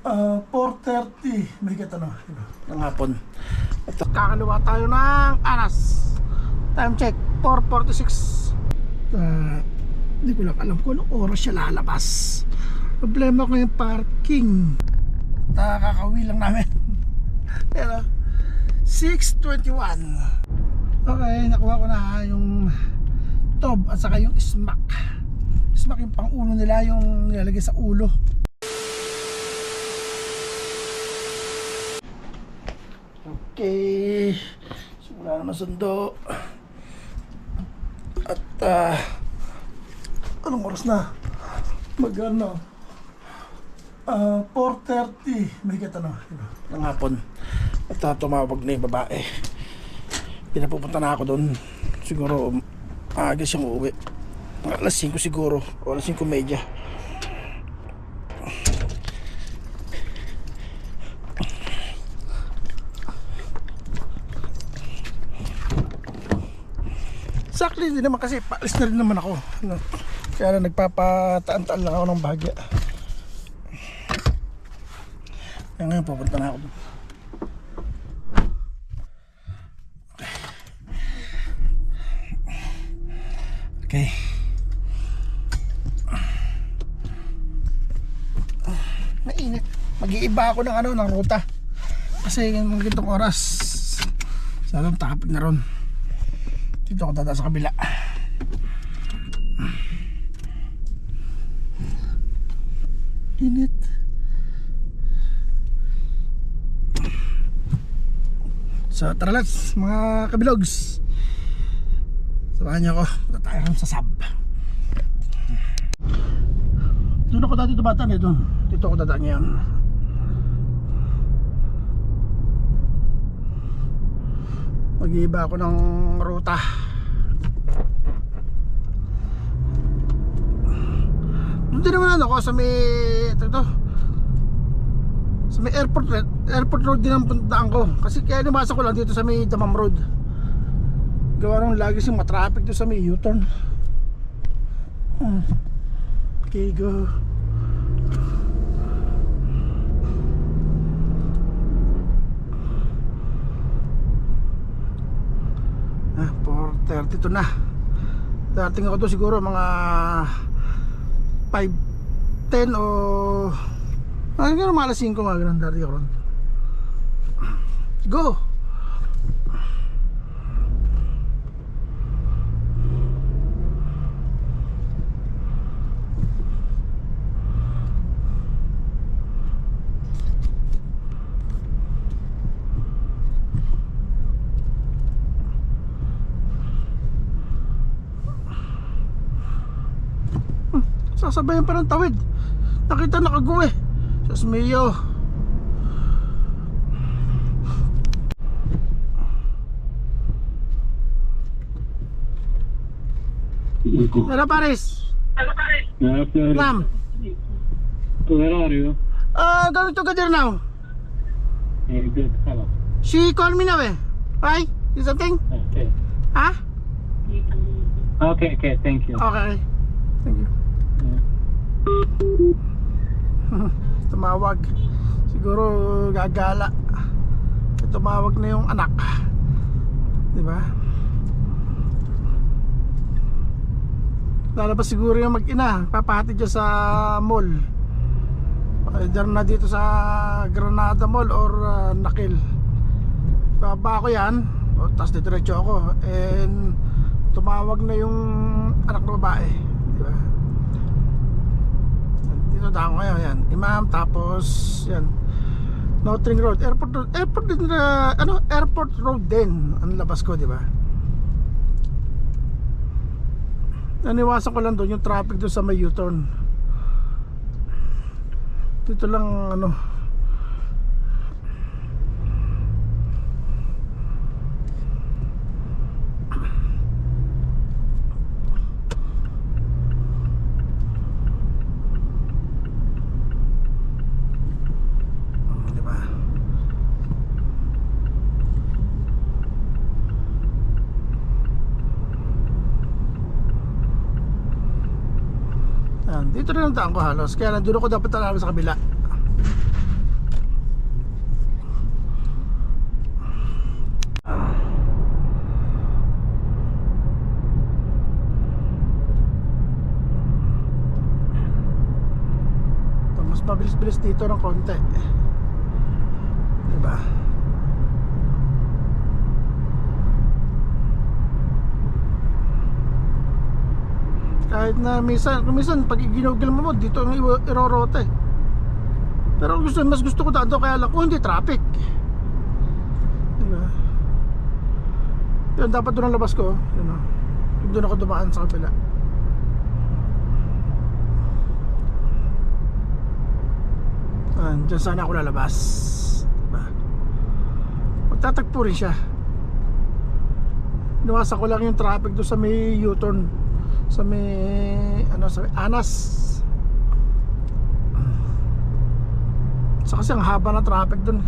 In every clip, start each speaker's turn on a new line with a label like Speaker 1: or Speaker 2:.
Speaker 1: 4:30 may kita ng hapon. At kakaliwa tayo ng Anas. Time check 4:46. Hindi ko lang alam kung anong oras siya lalabas. Problema ko yung parking. Kakauwi lang namin. Pero 6:21. Okay, nakuha ko na yung tob at saka yung smack. Smack yung pang ulo nila, yung nilalagay sa ulo. Okay, simula na masundo. At anong oras na? Magano? 4:30 may kita ng hapon. At tumawag na yung babae. Pinapupunta na ako doon. Siguro maaga siyang uuwi. Alas 5 siguro o alas 5:30. Exactly, hindi naman kasi paalis na rin naman ako. Kaya nagpapataan-taan lang ako ng bahagya. Kaya ngayon pupunta na ako doon. Okay. Mainit. Mag-iiba ako ng ruta. Kasi ng gitong oras salang traffic na ron. Dito ako tata sa kabila. Init. So tara let's mga kabilogs. Samahan niyo ako. Punta tayo sa sab. Doon ako dati tumatan eh. Dito ako dadaan ngayon. Mag-iiba ako ng ruta. Doon din naman ako sa may sa may airport road din ang puntaan ko. Kasi kaya lumasa ko lang dito sa may Damam Road. Gawa nung lagi siyang matraffic doon sa may U-turn. Okay, go. Ah, 4:32 na. Dating ako doon siguro mga 5:10 o siguro mga alas 5 mga ganun dati ako ron. Go! Sasabayan pa ng tawid. Nakita nakaguwe. Diyos mio. Hello Paris. Ma'am.
Speaker 2: Where are you?
Speaker 1: Going together now.
Speaker 2: Good. Hello.
Speaker 1: She called me now eh. Right? Is something?
Speaker 2: Okay.
Speaker 1: Huh?
Speaker 2: Okay. Thank you.
Speaker 1: Okay. Thank you. Tumawag. Siguro gagala. Tumawag na yung anak. Diba? Lalabas siguro yung mag-ina. Papahatid dyan sa mall. Either na dito sa Granada Mall or Nakil. Baba ko yan. Tapos diretso ako. And tumawag na yung anak ng babae. Diba? Dito tayo ngayon yan. Imam, tapos yan Notring Road, airport din airport road din ang labas ko, di ba? Naniwasan ko lang doon yung traffic doon sa may U-turn. Dito lang dito rin ang daan ko halos. Kaya nandun ako dapat talaga sa kabila. mas mabilis-bilis dito ng konti, diba? Kahit na minsan pag ginugil mo dito ang irorote. Pero mas gusto ko dito, kaya lang kung hindi traffic, diba? Yun, dapat doon ang labas ko, yun, doon ako dumaan sa kabila. Diyan sana ako lalabas, diba? Magtatagpo rin siya. Inuwasan ko lang yung traffic doon sa may U-turn, sa may sa may Anas. Sa kasi ang haba ng traffic doon.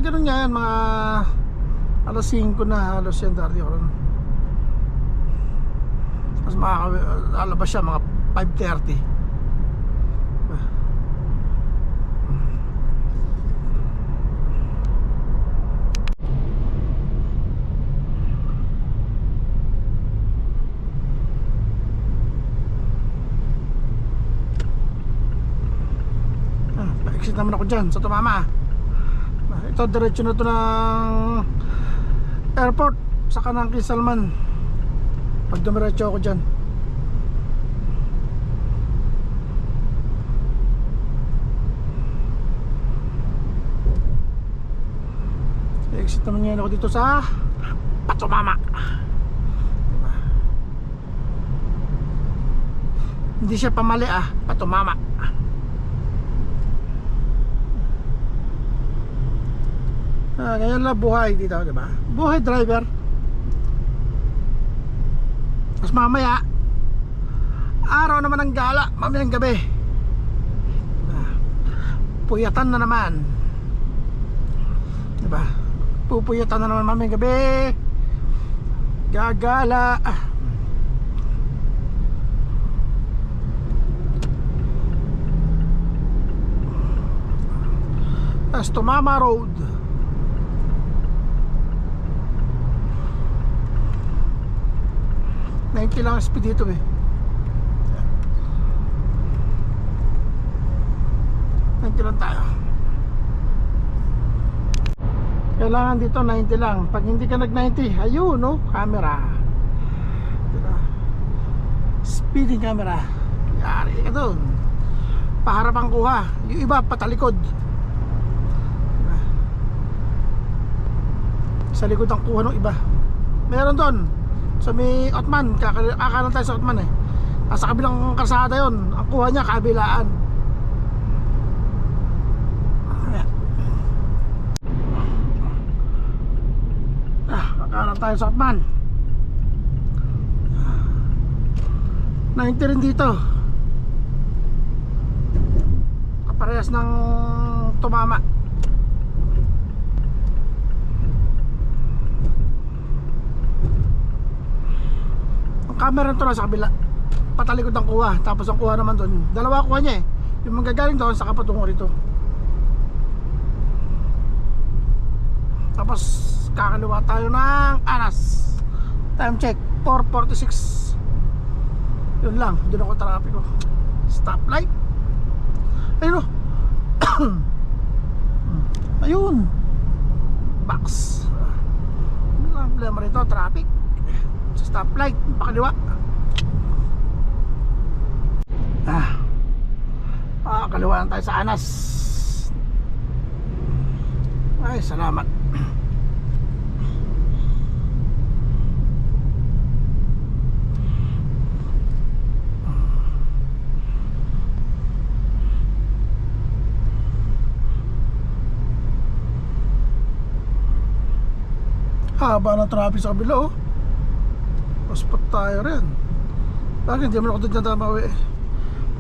Speaker 1: Ganun nga yan, mga alas 5 na halos yan dati ako. Mas makakalabas siya mga 5:30. Pa-exit naman ako dyan sa tumama. Ito diretso na to ng airport saka ng Kisalman. Pag dumiretso ako dyan, exit naman yan ako dito sa Patumama. Hindi siya pamali Patumama. Ganyan lang buhay dito, diba? Buhay driver. Tapos mamaya araw naman ang gala, mamayang gabi, puyatan na naman, diba? Pupuyatan na naman mamayang gabi, gagala. Tapos Tumama Road. Lang speed dito 90 lang tayo. Kailangan dito 90 lang. Pag hindi ka nag 90, ayun camera, diba? Speeding camera, yari ka doon. Paharap ang kuha, yung iba patalikod, diba? Sa likod ang kuha ng iba. Meron doon sa may Otman, kakanan tayo sa Otman sa kabilang kalsada yon, ang kuha niya kabilaan. Kakanan tayo sa Otman. 90 rin dito, kaparehas ng Tumama. Camera to na sa kabila, patalikod ang kuha. Tapos ang kuha naman doon, dalawa kuha niya yung magagaling doon sa kapatungo rito. Tapos kakaliwa tayo ng Anas. Time check 4:46. Yun lang, doon ako trapiko. Stoplight. Ayun ayun, box. Ang problema rito, traffic sa stoplight, pakaliwa. Kaliwa lang tayo sa Anas. Ay, salamat. Haba ng traffic sa kabila Paspat tayo rin. Bakit hindi naman ako doon natamawi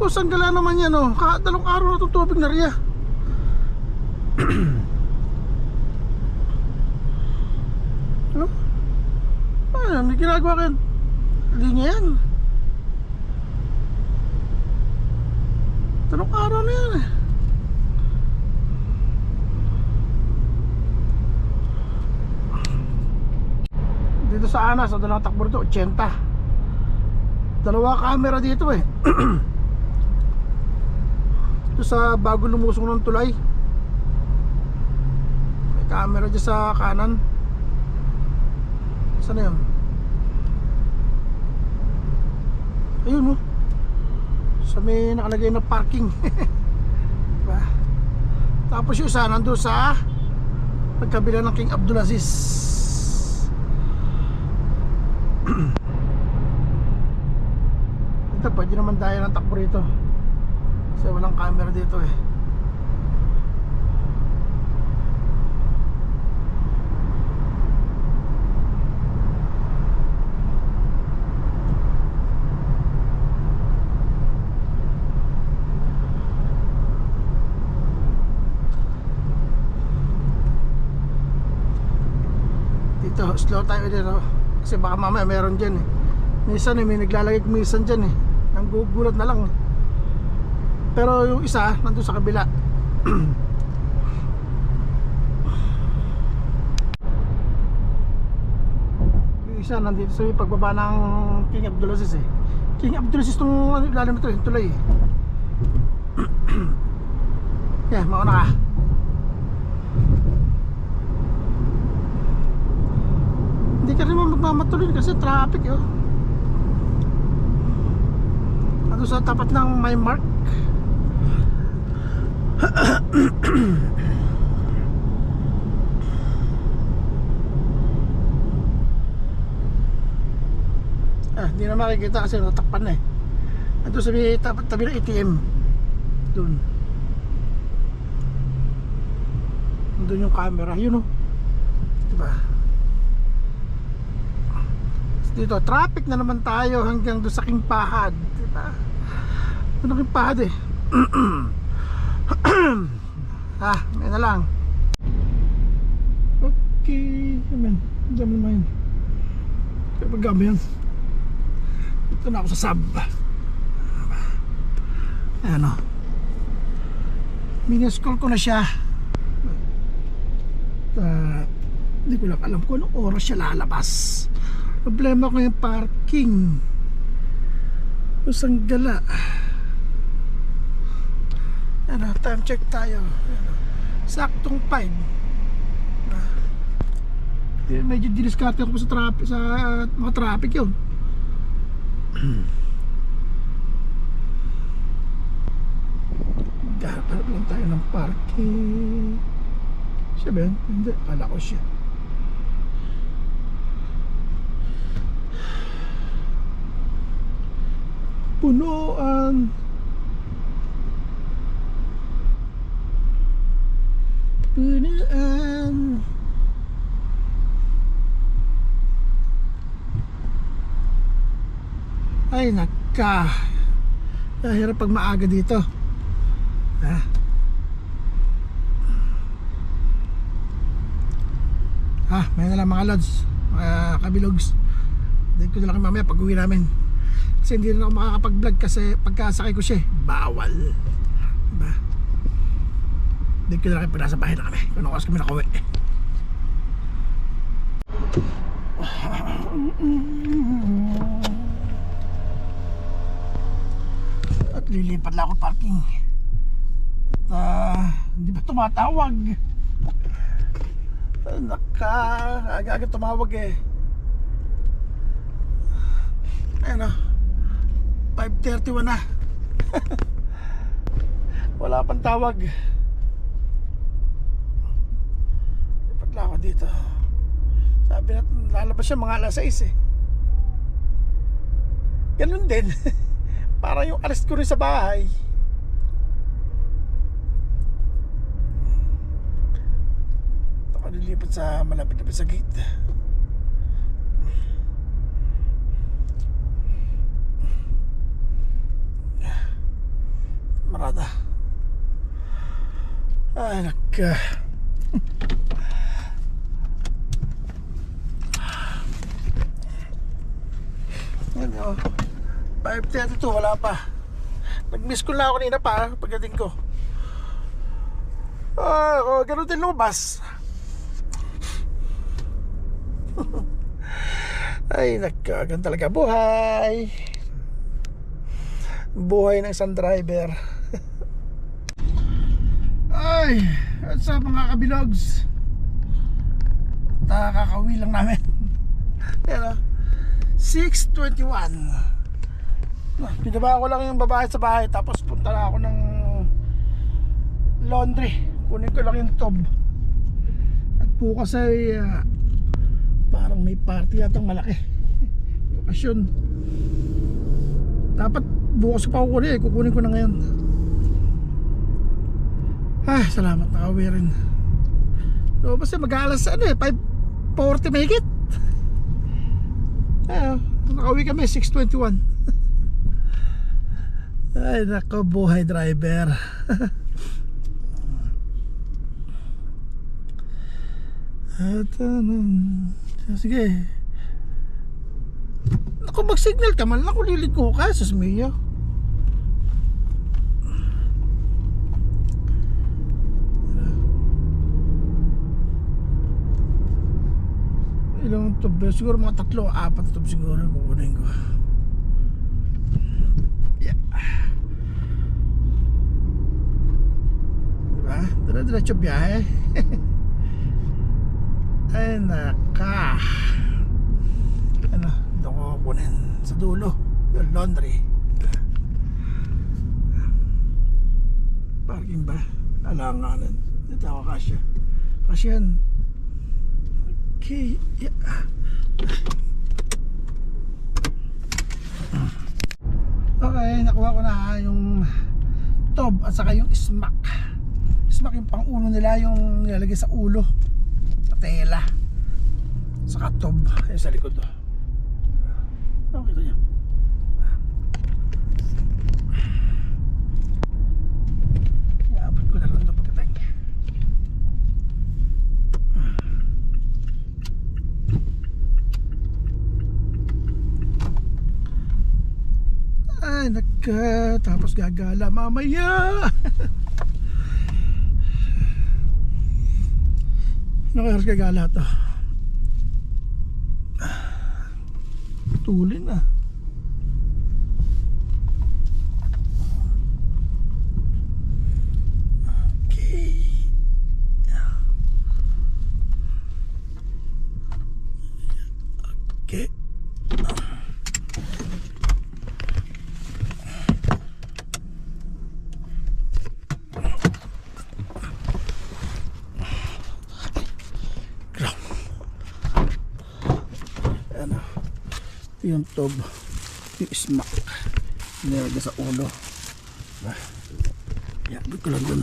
Speaker 1: saan gala naman yan dalawang araw na itong tubig na riya. May ginagawa kayo linya yan. Anong araw na yan eh. Dito sa Anas, o dalawang takbo rito, 80. Dalawa camera dito eh. Ito sa bago lumusong ng tulay. May camera dyan sa kanan. Saan na yun? Ayun oh. Sa may nakalagay na parking. Diba? Tapos yung isa nandun sa pagkabila ng King Abdulaziz. Ito pwede naman dahil ng takbo rito kasi walang camera dito eh. Dito slow tayo dito kasi baka mamaya meron dyan eh. Minsan eh, may naglalagay minsan dyan eh. Nang gugulat na lang. Pero yung isa, nandun sa kabila. Yung isa, nandito sa pagbaba ng King Abdulaziz eh. King Abdulaziz itong ilalim ito, yung tulay eh. Yeah, mauna ka. Hindi ka rin magmamatuloy kasi traffic yun. Ando sa tapat ng my mark. Hindi na makikita kasi natakpan na eh. Ando sa tabi ng ATM. Doon. Doon yung camera, yun oh. Diba? Dito, traffic na naman tayo hanggang doon sa King Fahad, diba? Doon King Fahad eh. May na lang. Okay, amen. Diyan naman yun. Kapag gabi yan. Ito na ako sa sub. Ayan o. Miniscall ko na siya. Hindi ko lang alam kung anong oras siya lalabas. Problema ko yung parking. Usang gala. Ano, time check tayo. Ano, saktong 5. Medyo diniskarte ako sa traffic, sa mga traffic yun. Hanap lang tayo ng parking. Siya ba yun? Hindi, akala ko siya. Punuan. Punuan. Ay naka. Hirap pag maaga dito. May na lang mga lods, mga kabilogs. Dahil ko na lang mamaya pag uwi namin. Kasi hindi na ako makakapag vlog kasi pagkasakay ko siya bawal, diba? Dahil ko na lang pag nasa bahay na kami. Kung oras kami nakauwi. At lilipat lang ako parking. At hindi ba tumatawag? Aga-aga tumawag eh. Ayun o, 5:31 na. Wala pang tawag. Lipat lang ako dito. Sabi natin lalabas siya mga alas 6 eh. Ganun din. Para yung arrest ko rin sa bahay. Lilipat sa malapit na sa gate. Marada. Ay naka. Ano, 5:32 wala pa. Nag-miss ko na ako kanina pa pagdating ko. Ganun din lumabas. Ay, nagkagan talaga buhay. Buhay ng isang driver. Ay, at sa mga kabilogs, kakauwi lang namin. Pero 6:21. Pinaba ko lang yung babae sa bahay, tapos punta na ako ng laundry. Kunin ko lang yung tub. At bukas ay parang may party yatang malaki. Okasyon. Dapat bukas pa ako kunin, kukunin ko na ngayon. Ay, salamat, nakauwi rin. So, basta mag-aalas 5:40 mahigit. Nakauwi kami 6:21. Ay, nako, buhay driver. At sige. Naku, mag-signal ka man. Naku, liliko ka, Susmiya. Ilang tub? Siguro mga 3 o 4 tub siguro kukunin ko. Yeah. Diba? Diretso biyahe. Ay naka. Ano? Doon ko kukunin sa dulo yung laundry. Parking ba? Alanganan. Dito ako kasya. Kasyan. Okay, yeah. Okay, nakuha ko na yung tub at saka yung smack. Smack yung pang ulo nila, yung nilalagay sa ulo, sa tela. Saka tub, yung sa likod. Okay, ito niya. Iabot ko na lang ito pagkatang. Ay, tapos gagala mamaya. Nakayos gagala to. Tulin na. Okay. Okay. Yung tub, yung smack nilagay sa ulo. Iabot ko lang dun.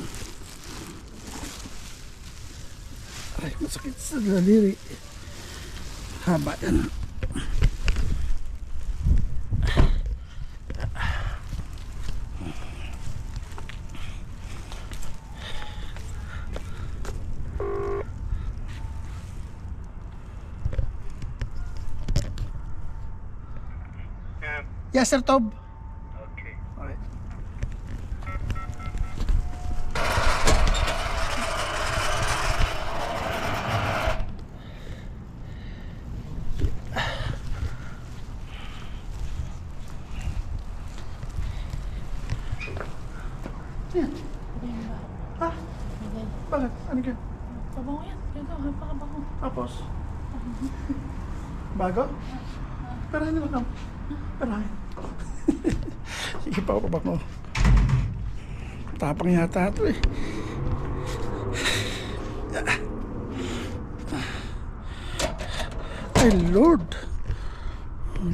Speaker 1: Ay, masakit sa daliri. Haba yan. Yes, sir, Tob.
Speaker 2: Okay.
Speaker 1: Okay. Yan. Ha? Bakit? Ano ka?
Speaker 3: Pabango yan. Ganito, napakabango.
Speaker 1: Tapos? Bago? Parahin naman ako. Parahin. Sige pa ako pabango. Tapang yata ito eh. Ay Lord.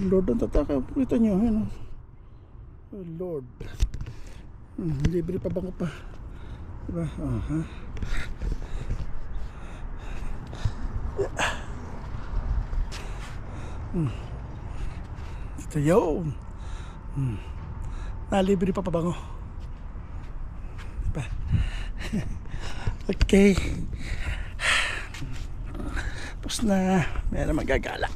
Speaker 1: Lord ang tataka. Kita nyo. Ano? Oh Lord. Libre pa bango pa. Diba? Ha? Ito yun. Nalibre pa pabango. Diba? Okay. Tapos na. Meron magagala.